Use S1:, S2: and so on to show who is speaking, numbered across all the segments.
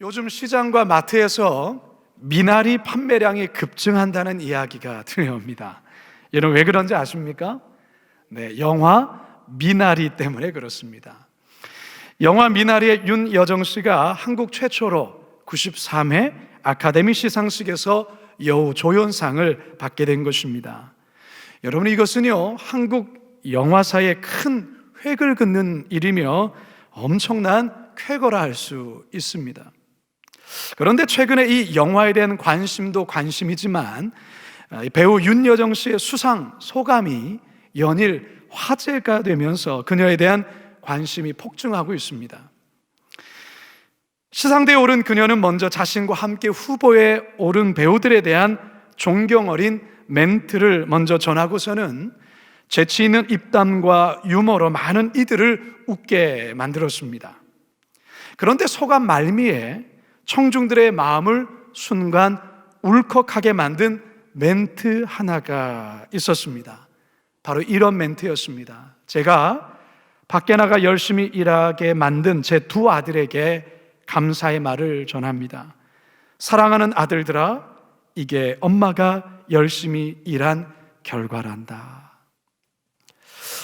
S1: 요즘 시장과 마트에서 미나리 판매량이 급증한다는 이야기가 들려옵니다. 여러분 왜 그런지 아십니까? 네, 영화 미나리 때문에 그렇습니다. 영화 미나리의 윤여정 씨가 한국 최초로 93회 아카데미 시상식에서 여우 조연상을 받게 된 것입니다. 여러분, 이것은요, 한국 영화사에 큰 획을 긋는 일이며 엄청난 쾌거라 할 수 있습니다. 그런데 최근에 이 영화에 대한 관심도 관심이지만 배우 윤여정 씨의 수상 소감이 연일 화제가 되면서 그녀에 대한 관심이 폭증하고 있습니다. 시상대에 오른 그녀는 먼저 자신과 함께 후보에 오른 배우들에 대한 존경 어린 멘트를 먼저 전하고서는 재치 있는 입담과 유머로 많은 이들을 웃게 만들었습니다. 그런데 소감 말미에 청중들의 마음을 순간 울컥하게 만든 멘트 하나가 있었습니다. 바로 이런 멘트였습니다. 제가 밖에 나가 열심히 일하게 만든 제 두 아들에게 감사의 말을 전합니다. 사랑하는 아들들아, 이게 엄마가 열심히 일한 결과란다.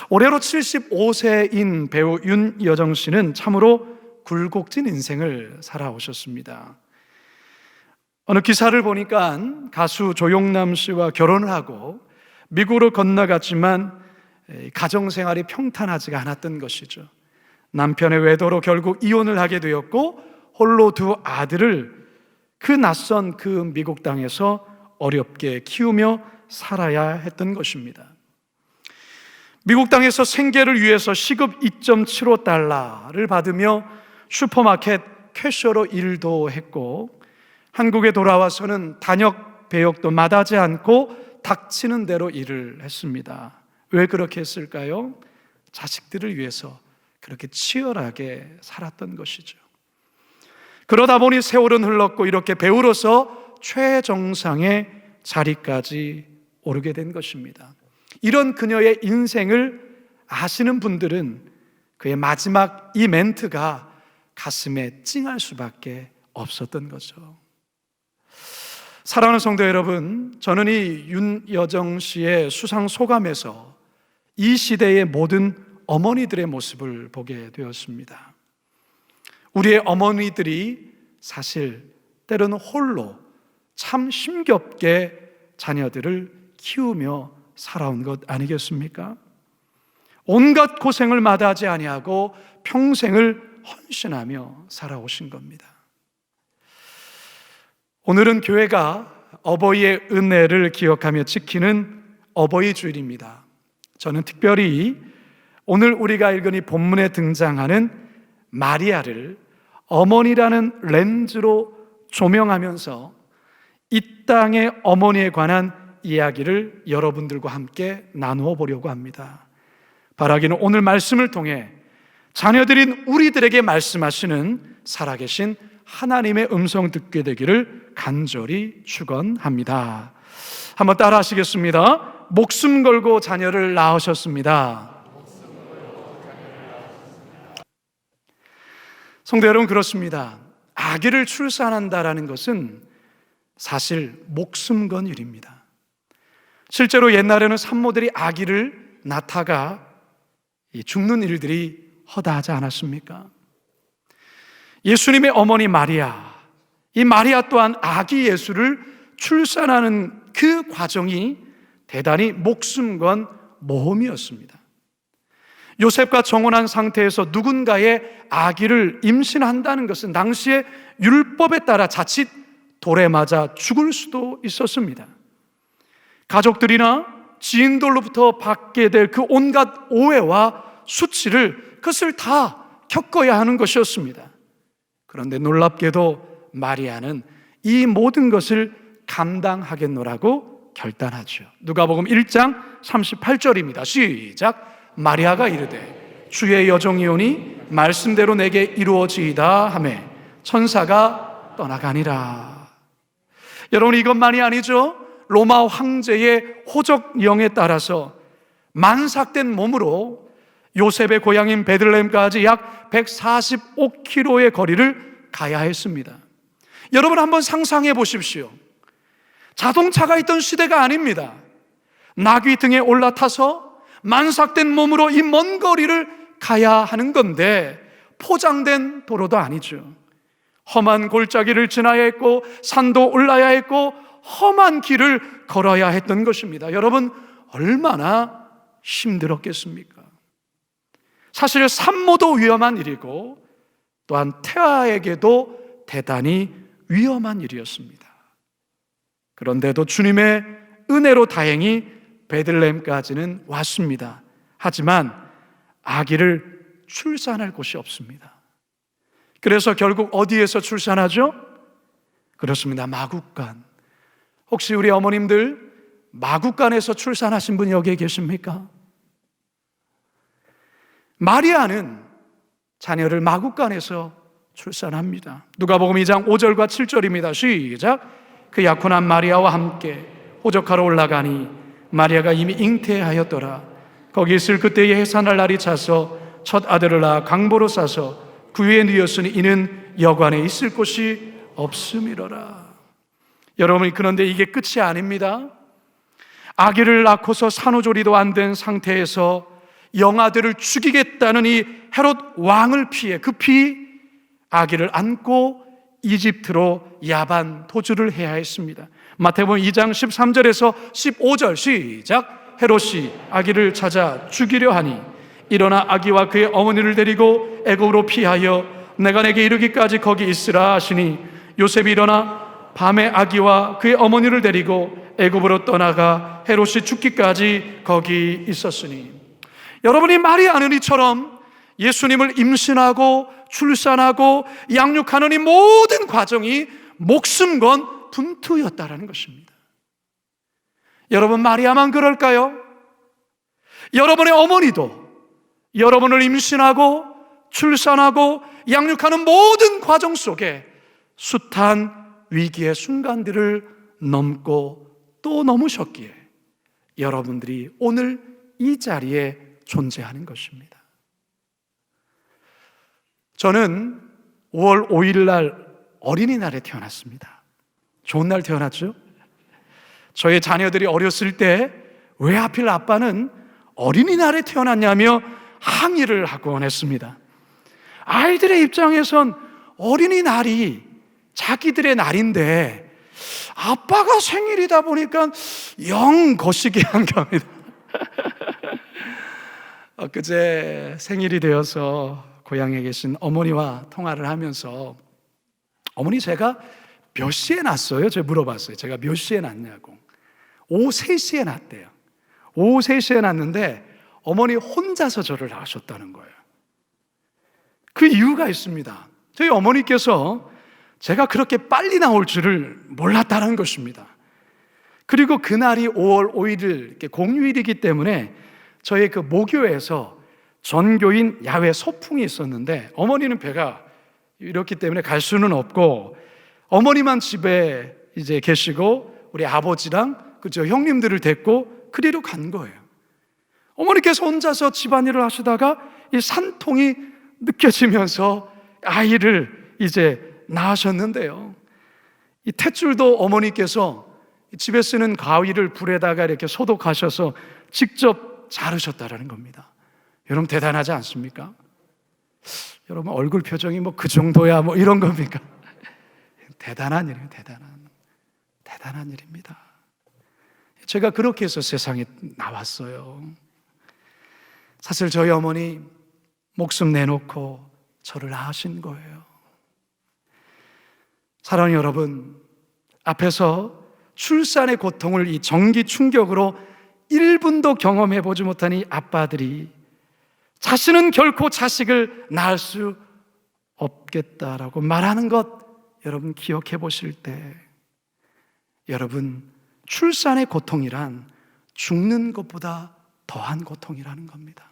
S1: 올해로 75세인 배우 윤여정 씨는 참으로 굴곡진 인생을 살아오셨습니다. 어느 기사를 보니까 가수 조용남 씨와 결혼을 하고 미국으로 건너갔지만 가정생활이 평탄하지가 않았던 것이죠. 남편의 외도로 결국 이혼을 하게 되었고 홀로 두 아들을 그 낯선 그 미국 땅에서 어렵게 키우며 살아야 했던 것입니다. 미국 땅에서 생계를 위해서 시급 2.75달러를 받으며 슈퍼마켓 캐셔로 일도 했고 한국에 돌아와서는 단역 배역도 마다하지 않고 닥치는 대로 일을 했습니다. 왜 그렇게 했을까요? 자식들을 위해서 그렇게 치열하게 살았던 것이죠. 그러다 보니 세월은 흘렀고 이렇게 배우로서 최정상의 자리까지 오르게 된 것입니다. 이런 그녀의 인생을 아시는 분들은 그의 마지막 이 멘트가 가슴에 찡할 수밖에 없었던 거죠. 사랑하는 성도 여러분, 저는 이 윤여정 씨의 수상 소감에서 이 시대의 모든 어머니들의 모습을 보게 되었습니다. 우리의 어머니들이 사실 때로는 홀로 참 힘겹게 자녀들을 키우며 살아온 것 아니겠습니까? 온갖 고생을 마다하지 아니하고 평생을 헌신하며 살아오신 겁니다. 오늘은 교회가 어버이의 은혜를 기억하며 지키는 어버이 주일입니다. 저는 특별히 오늘 우리가 읽은 이 본문에 등장하는 마리아를 어머니라는 렌즈로 조명하면서 이 땅의 어머니에 관한 이야기를 여러분들과 함께 나누어 보려고 합니다. 바라기는 오늘 말씀을 통해 자녀들인 우리들에게 말씀하시는 살아계신 하나님의 음성 듣게 되기를 간절히 축원합니다. 한번 따라 하시겠습니다. 목숨 걸고 자녀를 낳으셨습니다. 성도 여러분, 그렇습니다. 아기를 출산한다라는 것은 사실 목숨 건 일입니다. 실제로 옛날에는 산모들이 아기를 낳다가 죽는 일들이 허다하지 않았습니까? 예수님의 어머니 마리아, 이 마리아 또한 아기 예수를 출산하는 그 과정이 대단히 목숨 건 모험이었습니다. 요셉과 정혼한 상태에서 누군가의 아기를 임신한다는 것은 당시의 율법에 따라 자칫 돌에 맞아 죽을 수도 있었습니다. 가족들이나 지인들로부터 받게 될 그 온갖 오해와 수치를 그것을 다 겪어야 하는 것이었습니다. 그런데 놀랍게도 마리아는 이 모든 것을 감당하겠노라고 결단하죠. 누가복음 1장 38절입니다. 시작. 마리아가 이르되 주의 여종이오니 말씀대로 내게 이루어지이다 하매 천사가 떠나가니라. 여러분, 이것만이 아니죠. 로마 황제의 호적령에 따라서 만삭된 몸으로 요셉의 고향인 베들레헴까지 약 145km의 거리를 가야 했습니다. 여러분 한번 상상해 보십시오. 자동차가 있던 시대가 아닙니다. 나귀 등에 올라타서 만삭된 몸으로 이 먼 거리를 가야 하는 건데 포장된 도로도 아니죠. 험한 골짜기를 지나야 했고 산도 올라야 했고 험한 길을 걸어야 했던 것입니다. 여러분 얼마나 힘들었겠습니까? 사실 산모도 위험한 일이고 또한 태아에게도 대단히 위험한 일이었습니다. 그런데도 주님의 은혜로 다행히 베들레헴까지는 왔습니다. 하지만 아기를 출산할 곳이 없습니다. 그래서 결국 어디에서 출산하죠? 그렇습니다. 마국간. 혹시 우리 어머님들 마국간에서 출산하신 분이 여기에 계십니까? 마리아는 자녀를 마국간에서 출산합니다. 누가복음 2장 5절과 7절입니다. 시작. 그 약혼한 마리아와 함께 호적하러 올라가니 마리아가 이미 잉태하였더라. 거기 있을 그때에 해산할 날이 차서 첫 아들을 낳아 강보로 싸서 구유에 누였으니 이는 여관에 있을 곳이 없음이로라. 여러분, 그런데 이게 끝이 아닙니다. 아기를 낳고서 산후조리도 안 된 상태에서 영아들을 죽이겠다는 이 헤롯 왕을 피해 급히 아기를 안고 이집트로 야반 도주를 해야 했습니다. 마태복음 2장 13절에서 15절 시작. 헤롯이 아기를 찾아 죽이려 하니 일어나 아기와 그의 어머니를 데리고 애굽으로 피하여 내가 내게 이르기까지 거기 있으라 하시니 요셉이 일어나 밤에 아기와 그의 어머니를 데리고 애굽으로 떠나가 헤롯이 죽기까지 거기 있었으니. 여러분이 마리아는 이처럼 예수님을 임신하고 출산하고 양육하는 이 모든 과정이 목숨 건 분투였다라는 것입니다. 여러분, 마리아만 그럴까요? 여러분의 어머니도 여러분을 임신하고 출산하고 양육하는 모든 과정 속에 숱한 위기의 순간들을 넘고 또 넘으셨기에 여러분들이 오늘 이 자리에 존재하는 것입니다. 저는 5월 5일 날 어린이날에 태어났습니다. 좋은 날 태어났죠? 저의 자녀들이 어렸을 때 왜 하필 아빠는 어린이날에 태어났냐며 항의를 하곤 했습니다. 아이들의 입장에선 어린이날이 자기들의 날인데 아빠가 생일이다 보니까 영 거시기 한 겁니다. 엊그제 생일이 되어서 고향에 계신 어머니와 통화를 하면서 어머니 제가 몇 시에 났어요? 제가 물어봤어요. 제가 몇 시에 났냐고. 오후 3시에 났대요. 오후 3시에 났는데 어머니 혼자서 저를 낳으셨다는 거예요. 그 이유가 있습니다. 저희 어머니께서 제가 그렇게 빨리 나올 줄을 몰랐다는 것입니다. 그리고 그날이 5월 5일 공휴일이기 때문에 저희 그 모교에서 전교인 야외 소풍이 있었는데 어머니는 배가 이렇기 때문에 갈 수는 없고 어머니만 집에 이제 계시고 우리 아버지랑 그저 형님들을 데리고 그리로 간 거예요. 어머니께서 혼자서 집안일을 하시다가 이 산통이 느껴지면서 아이를 이제 낳으셨는데요. 이 탯줄도 어머니께서 집에 쓰는 가위를 불에다가 이렇게 소독하셔서 직접 자르셨다라는 겁니다. 여러분 대단하지 않습니까? 여러분 얼굴 표정이 뭐 그 정도야 뭐 이런 겁니까? 대단한 일이에요. 대단한 일입니다. 제가 그렇게 해서 세상에 나왔어요. 사실 저희 어머니 목숨 내놓고 저를 낳으신 거예요. 사랑하는 여러분, 앞에서 출산의 고통을 이 전기 충격으로 1분도 경험해보지 못한 이 아빠들이 자신은 결코 자식을 낳을 수 없겠다라고 말하는 것 여러분 기억해 보실 때 여러분 출산의 고통이란 죽는 것보다 더한 고통이라는 겁니다.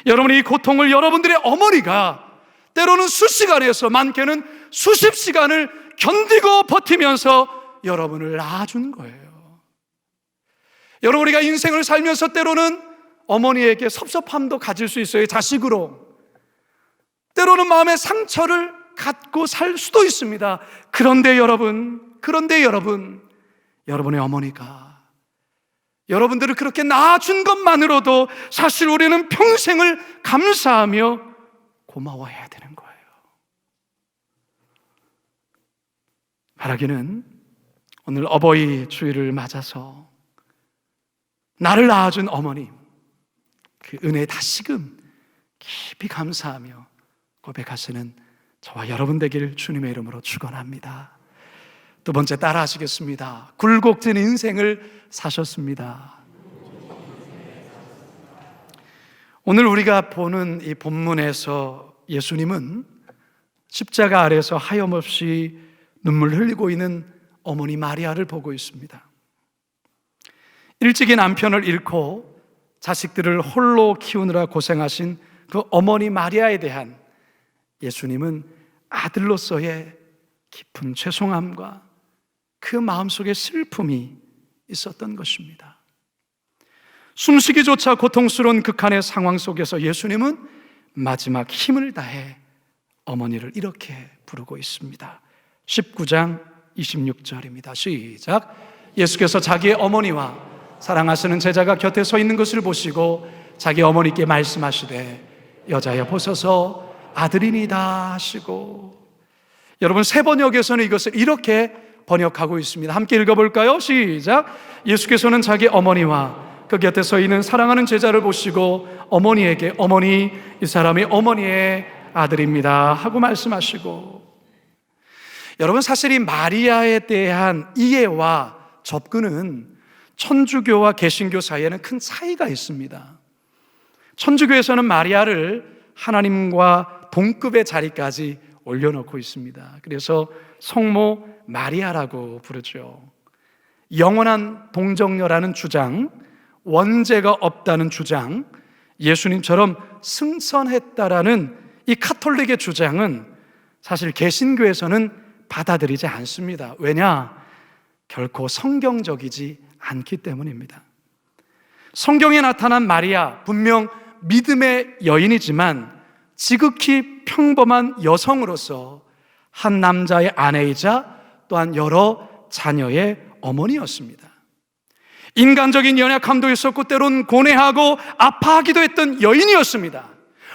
S1: 여러분이 이 고통을 여러분들의 어머니가 때로는 수시간에서 많게는 수십 시간을 견디고 버티면서 여러분을 낳아준 거예요. 여러분 우리가 인생을 살면서 때로는 어머니에게 섭섭함도 가질 수 있어요. 자식으로 때로는 마음의 상처를 갖고 살 수도 있습니다. 그런데 여러분, 여러분의 어머니가 여러분들을 그렇게 낳아준 것만으로도 사실 우리는 평생을 감사하며 고마워해야 되는 거예요. 바라기는 오늘 어버이 주일을 맞아서 나를 낳아준 어머님, 그 은혜에 다시금 깊이 감사하며 고백하시는 저와 여러분 되길 주님의 이름으로 축원합니다. 두 번째 따라 하시겠습니다. 굴곡진 인생을 사셨습니다. 오늘 우리가 보는 이 본문에서 예수님은 십자가 아래서 하염없이 눈물 흘리고 있는 어머니 마리아를 보고 있습니다. 일찍이 남편을 잃고 자식들을 홀로 키우느라 고생하신 그 어머니 마리아에 대한 예수님은 아들로서의 깊은 죄송함과 그 마음속에 슬픔이 있었던 것입니다. 숨쉬기조차 고통스러운 극한의 상황 속에서 예수님은 마지막 힘을 다해 어머니를 이렇게 부르고 있습니다. 19장 26절입니다. 시작. 예수께서 자기의 어머니와 사랑하시는 제자가 곁에 서 있는 것을 보시고 자기 어머니께 말씀하시되 여자여 보소서 아들이니다 하시고, 여러분 세 번역에서는 이것을 이렇게 번역하고 있습니다. 함께 읽어볼까요? 시작. 예수께서는 자기 어머니와 그 곁에 서 있는 사랑하는 제자를 보시고 어머니에게 어머니, 이 사람이 어머니의 아들입니다 하고 말씀하시고, 여러분 사실 이 마리아에 대한 이해와 접근은 천주교와 개신교 사이에는 큰 차이가 있습니다. 천주교에서는 마리아를 하나님과 동급의 자리까지 올려놓고 있습니다. 그래서 성모 마리아라고 부르죠. 영원한 동정녀라는 주장, 원죄가 없다는 주장, 예수님처럼 승천했다라는 이 카톨릭의 주장은 사실 개신교에서는 받아들이지 않습니다. 왜냐? 결코 성경적이지 않기 때문입니다. 성경에 나타난 마리아, 분명 믿음의 여인이지만 지극히 평범한 여성으로서 한 남자의 아내이자 또한 여러 자녀의 어머니였습니다. 인간적인 연약함도 있었고 때론 고뇌하고 아파하기도 했던 여인이었습니다.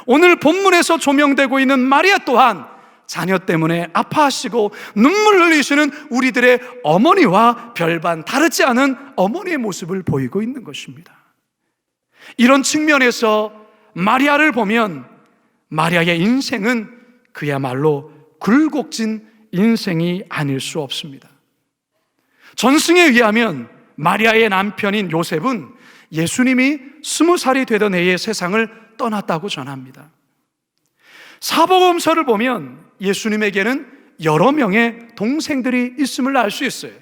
S1: 오늘 본문에서 조명되고 있는 마리아 또한 자녀 때문에 아파하시고 눈물 흘리시는 우리들의 어머니와 별반 다르지 않은 어머니의 모습을 보이고 있는 것입니다. 이런 측면에서 마리아를 보면 마리아의 인생은 그야말로 굴곡진 인생이 아닐 수 없습니다. 전승에 의하면 마리아의 남편인 요셉은 예수님이 20살이 되던 해에 세상을 떠났다고 전합니다. 사복음서를 보면 예수님에게는 여러 명의 동생들이 있음을 알 수 있어요.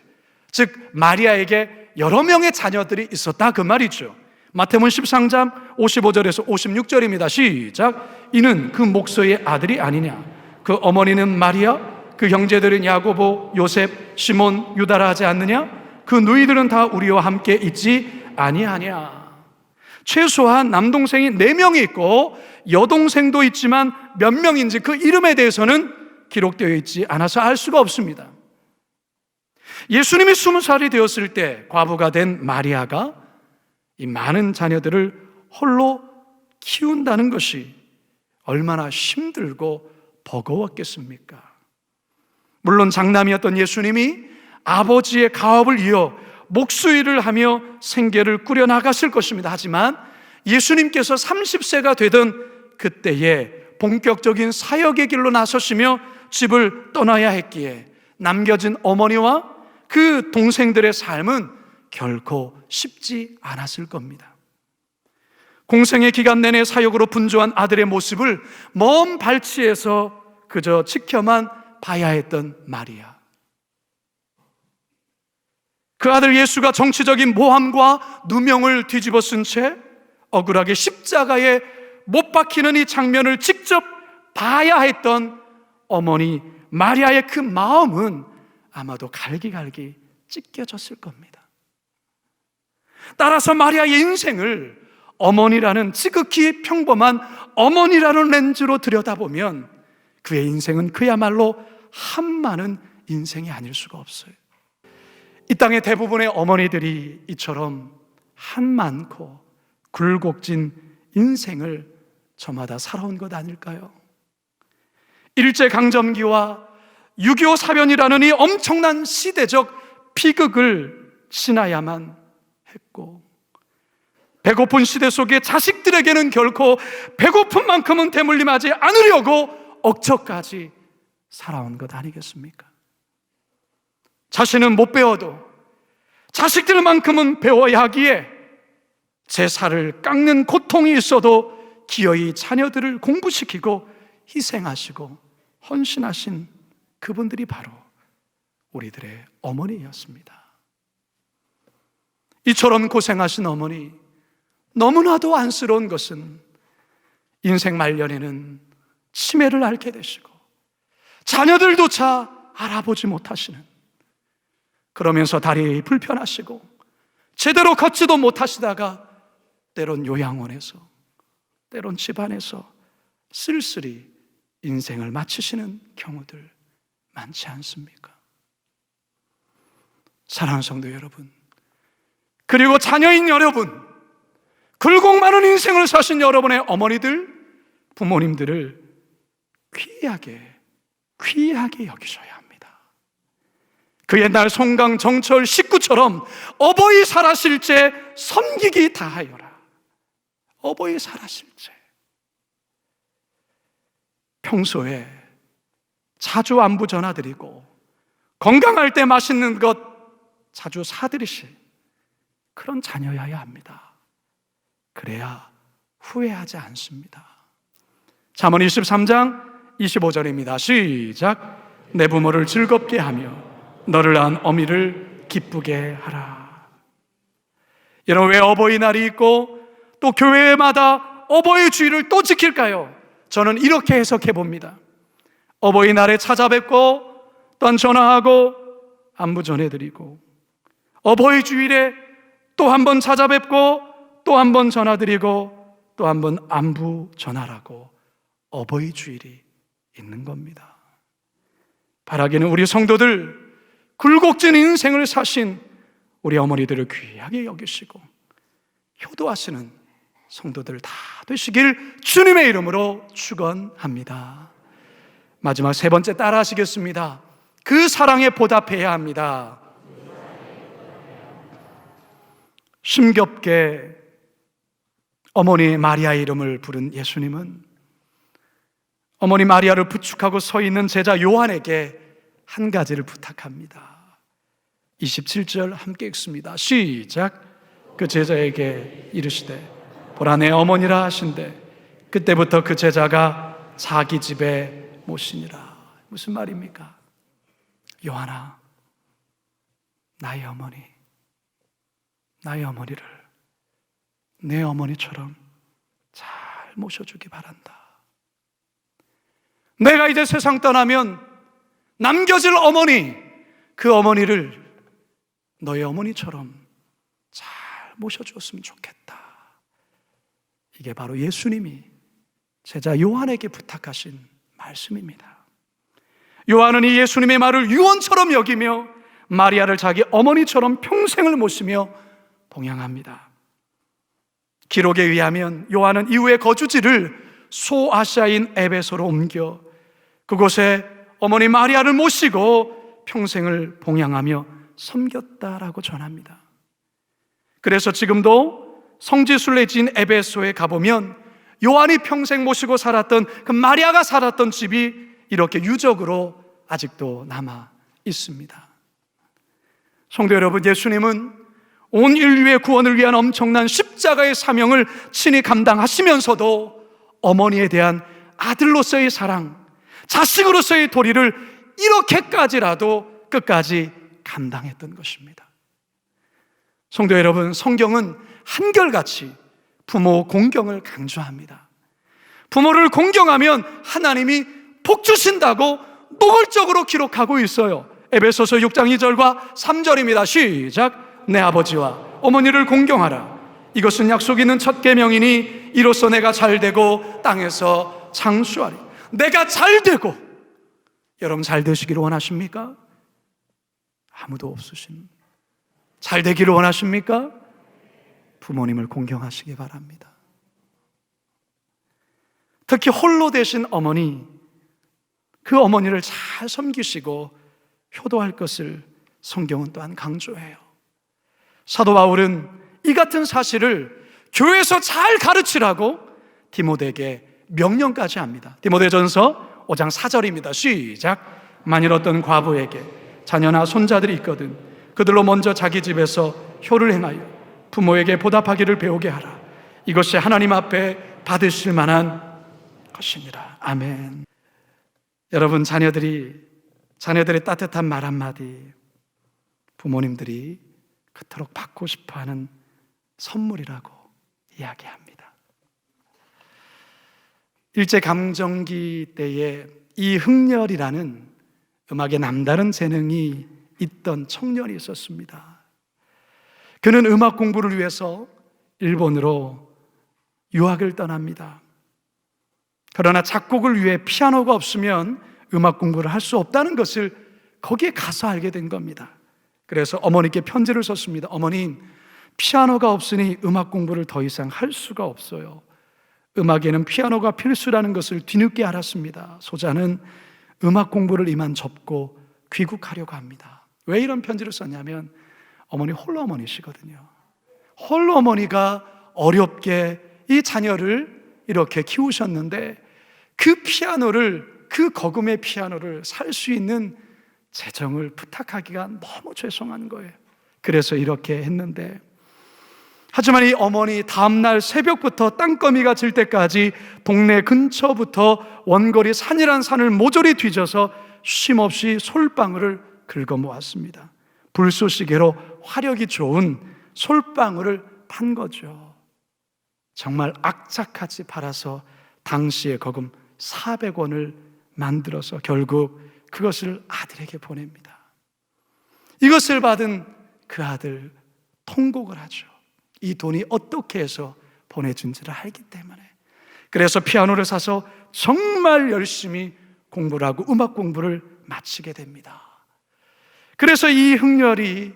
S1: 즉 마리아에게 여러 명의 자녀들이 있었다 그 말이죠. 마태복음 13장 55절에서 56절입니다. 시작. 이는 그 목소의 아들이 아니냐? 그 어머니는 마리아, 그 형제들은 야고보, 요셉, 시몬, 유다라 하지 않느냐? 그 누이들은 다 우리와 함께 있지 아니하냐? 최소한 남동생이 4명이 있고 여동생도 있지만 몇 명인지 그 이름에 대해서는 기록되어 있지 않아서 알 수가 없습니다. 예수님이 20살이 되었을 때 과부가 된 마리아가 이 많은 자녀들을 홀로 키운다는 것이 얼마나 힘들고 버거웠겠습니까? 물론 장남이었던 예수님이 아버지의 가업을 이어 목수일을 하며 생계를 꾸려나갔을 것입니다. 하지만 예수님께서 30세가 되던 그때에 본격적인 사역의 길로 나서시며 집을 떠나야 했기에 남겨진 어머니와 그 동생들의 삶은 결코 쉽지 않았을 겁니다. 공생의 기간 내내 사역으로 분주한 아들의 모습을 먼 발치에서 그저 지켜만 봐야 했던 마리아. 그 아들 예수가 정치적인 모함과 누명을 뒤집어 쓴 채 억울하게 십자가에 못 박히는 이 장면을 직접 봐야 했던 어머니 마리아의 그 마음은 아마도 갈기갈기 찢겨졌을 겁니다. 따라서 마리아의 인생을 어머니라는 지극히 평범한 어머니라는 렌즈로 들여다보면 그의 인생은 그야말로 한많은 인생이 아닐 수가 없어요. 이 땅의 대부분의 어머니들이 이처럼 한많고 굴곡진 인생을 저마다 살아온 것 아닐까요? 일제강점기와 6.25 사변이라는 이 엄청난 시대적 비극을 지나야만 했고, 배고픈 시대 속에 자식들에게는 결코 배고픈 만큼은 대물림하지 않으려고 억척까지 살아온 것 아니겠습니까? 자신은 못 배워도 자식들만큼은 배워야 하기에 제 살을 깎는 고통이 있어도 기어이 자녀들을 공부시키고 희생하시고 헌신하신 그분들이 바로 우리들의 어머니였습니다. 이처럼 고생하신 어머니, 너무나도 안쓰러운 것은 인생 말년에는 치매를 앓게 되시고 자녀들조차 알아보지 못하시는, 그러면서 다리 불편하시고 제대로 걷지도 못하시다가 때론 요양원에서, 때론 집안에서 쓸쓸히 인생을 마치시는 경우들 많지 않습니까? 사랑하는 성도 여러분, 그리고 자녀인 여러분, 굴곡 많은 인생을 사신 여러분의 어머니들, 부모님들을 귀하게 여기셔야 합니다. 그 옛날 송강 정철 식구처럼 어버이 살아실 때 섬기기 다하여라. 어버이 살아실 때 평소에 자주 안부 전화드리고 건강할 때 맛있는 것 자주 사드리실 그런 자녀여야 합니다. 그래야 후회하지 않습니다. 잠언 23장 25절입니다. 시작. 내 부모를 즐겁게 하며 너를 낳은 어미를 기쁘게 하라. 여러분, 왜 어버이날이 있고 또 교회마다 어버이 주일을 또 지킬까요? 저는 이렇게 해석해 봅니다. 어버이날에 찾아뵙고 또한 전화하고 안부 전해드리고, 어버이 주일에 또 한 번 찾아뵙고 또 한 번 전화드리고 또 한 번 안부 전하라고 어버이 주일이 있는 겁니다. 바라기는 우리 성도들, 굴곡진 인생을 사신 우리 어머니들을 귀하게 여기시고 효도하시는 성도들 다 되시길 주님의 이름으로 축원합니다. 마지막 세 번째 따라 하시겠습니다. 그 사랑에 보답해야 합니다. 심겹게 어머니 마리아의 이름을 부른 예수님은 어머니 마리아를 부축하고 서 있는 제자 요한에게 한 가지를 부탁합니다. 27절 함께 읽습니다. 시작. 그 제자에게 이르시되 보라 내 어머니라 하신대 그때부터 그 제자가 자기 집에 모시니라. 무슨 말입니까? 요한아, 나의 어머니를 내 어머니처럼 잘 모셔주기 바란다. 내가 이제 세상 떠나면 남겨질 어머니, 그 어머니를 너의 어머니처럼 잘 모셔주었으면 좋겠다. 이게 바로 예수님이 제자 요한에게 부탁하신 말씀입니다. 요한은 이 예수님의 말을 유언처럼 여기며 마리아를 자기 어머니처럼 평생을 모시며 봉양합니다. 기록에 의하면 요한은 이후에 거주지를 소아시아인 에베소로 옮겨 그곳에 어머니 마리아를 모시고 평생을 봉양하며 섬겼다라고 전합니다. 그래서 지금도 성지 순례지인 에베소에 가보면 요한이 평생 모시고 살았던 그 마리아가 살았던 집이 이렇게 유적으로 아직도 남아 있습니다. 성도 여러분, 예수님은 온 인류의 구원을 위한 엄청난 십자가의 사명을 친히 감당하시면서도 어머니에 대한 아들로서의 사랑, 자식으로서의 도리를 이렇게까지라도 끝까지 감당했던 것입니다. 성도 여러분, 성경은 한결같이 부모 공경을 강조합니다. 부모를 공경하면 하나님이 복 주신다고 노골적으로 기록하고 있어요. 에베소서 6장 2절과 3절입니다. 시작. 내 아버지와 어머니를 공경하라. 이것은 약속 있는 첫 계명이니 이로써 내가 잘되고 땅에서 장수하리. 내가 잘 되고, 여러분 잘 되시기를 원하십니까? 아무도 없으신, 잘 되기를 원하십니까? 부모님을 공경하시기 바랍니다. 특히 홀로 되신 어머니, 그 어머니를 잘 섬기시고 효도할 것을 성경은 또한 강조해요. 사도 바울은 이 같은 사실을 교회에서 잘 가르치라고 디모데에게 명령까지 합니다. 디모데전서 5장 4절입니다. 시작. 만일 어떤 과부에게 자녀나 손자들이 있거든 그들로 먼저 자기 집에서 효를 행하여 부모에게 보답하기를 배우게 하라. 이것이 하나님 앞에 받으실 만한 것이니라. 아멘. 여러분, 자녀들의 따뜻한 말 한마디, 부모님들이 그토록 받고 싶어하는 선물이라고 이야기합니다. 일제감정기 때에 이흥렬이라는 음악에 남다른 재능이 있던 청년이 있었습니다. 그는 음악 공부를 위해서 일본으로 유학을 떠납니다. 그러나 작곡을 위해 피아노가 없으면 음악 공부를 할 수 없다는 것을 거기에 가서 알게 된 겁니다. 그래서 어머니께 편지를 썼습니다. 어머님, 피아노가 없으니 음악 공부를 더 이상 할 수가 없어요. 음악에는 피아노가 필수라는 것을 뒤늦게 알았습니다. 소자는 음악 공부를 이만 접고 귀국하려고 합니다. 왜 이런 편지를 썼냐면 어머니 홀로 어머니시거든요. 홀로 어머니가 어렵게 이 자녀를 이렇게 키우셨는데 그 거금의 피아노를 살 수 있는 재정을 부탁하기가 너무 죄송한 거예요. 그래서 이렇게 했는데, 하지만 이 어머니 다음날 새벽부터 땅거미가 질 때까지 동네 근처부터 원거리 산이란 산을 모조리 뒤져서 쉼없이 솔방울을 긁어 모았습니다. 불쏘시개로 화력이 좋은 솔방울을 판 거죠. 정말 악착같이 팔아서 당시의 거금 400원을 만들어서 결국 그것을 아들에게 보냅니다. 이것을 받은 그 아들 통곡을 하죠. 이 돈이 어떻게 해서 보내준지를 알기 때문에. 그래서 피아노를 사서 정말 열심히 공부를 하고 음악 공부를 마치게 됩니다. 그래서 이 흥렬이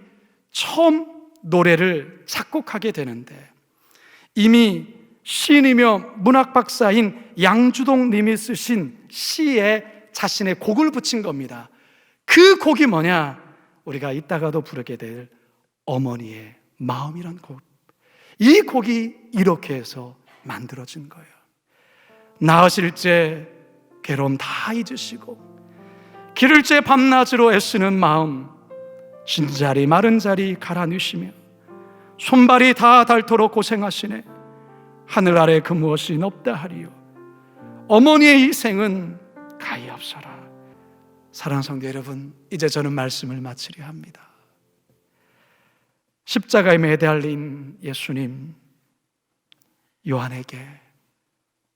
S1: 처음 노래를 작곡하게 되는데, 이미 시인이며 문학 박사인 양주동 님이 쓰신 시에 자신의 곡을 붙인 겁니다. 그 곡이 뭐냐? 우리가 이따가도 부르게 될 어머니의 마음이란 곡. 이 곡이 이렇게 해서 만들어진 거예요. 낳으실 때 괴로움 다 잊으시고 기를 때 밤낮으로 애쓰는 마음, 진자리 마른 자리 갈아 넣으시며 손발이 다 닳도록 고생하시네. 하늘 아래 그 무엇이 높다 하리요. 어머니의 희생은 가히 없어라. 사랑하는 성도 여러분, 이제 저는 말씀을 마치려 합니다. 십자가에 매달린 예수님, 요한에게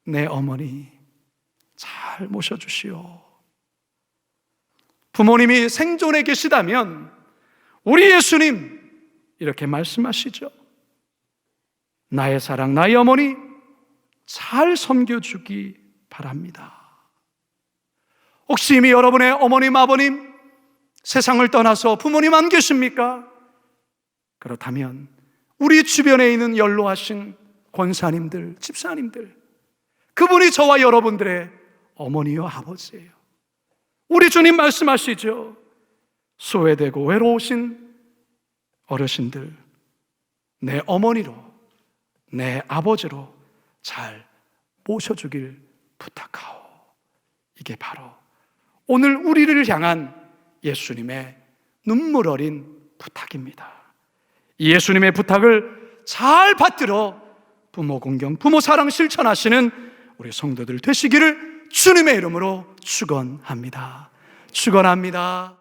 S1: 내 어머니 잘 모셔주시오. 부모님이 생존해 계시다면 우리 예수님 이렇게 말씀하시죠. 나의 사랑, 나의 어머니 잘 섬겨주기 바랍니다. 혹시 이미 여러분의 어머님, 아버님 세상을 떠나서 부모님 안 계십니까? 그렇다면 우리 주변에 있는 연로하신 권사님들, 집사님들, 그분이 저와 여러분들의 어머니요 아버지예요. 우리 주님 말씀하시죠. 소외되고 외로우신 어르신들, 내 어머니로, 내 아버지로 잘 모셔주길 부탁하오. 이게 바로 오늘 우리를 향한 예수님의 눈물 어린 부탁입니다. 이 예수님의 부탁을 잘 받들어 부모 공경, 부모 사랑 실천하시는 우리 성도들 되시기를 주님의 이름으로 축원합니다. 축원합니다.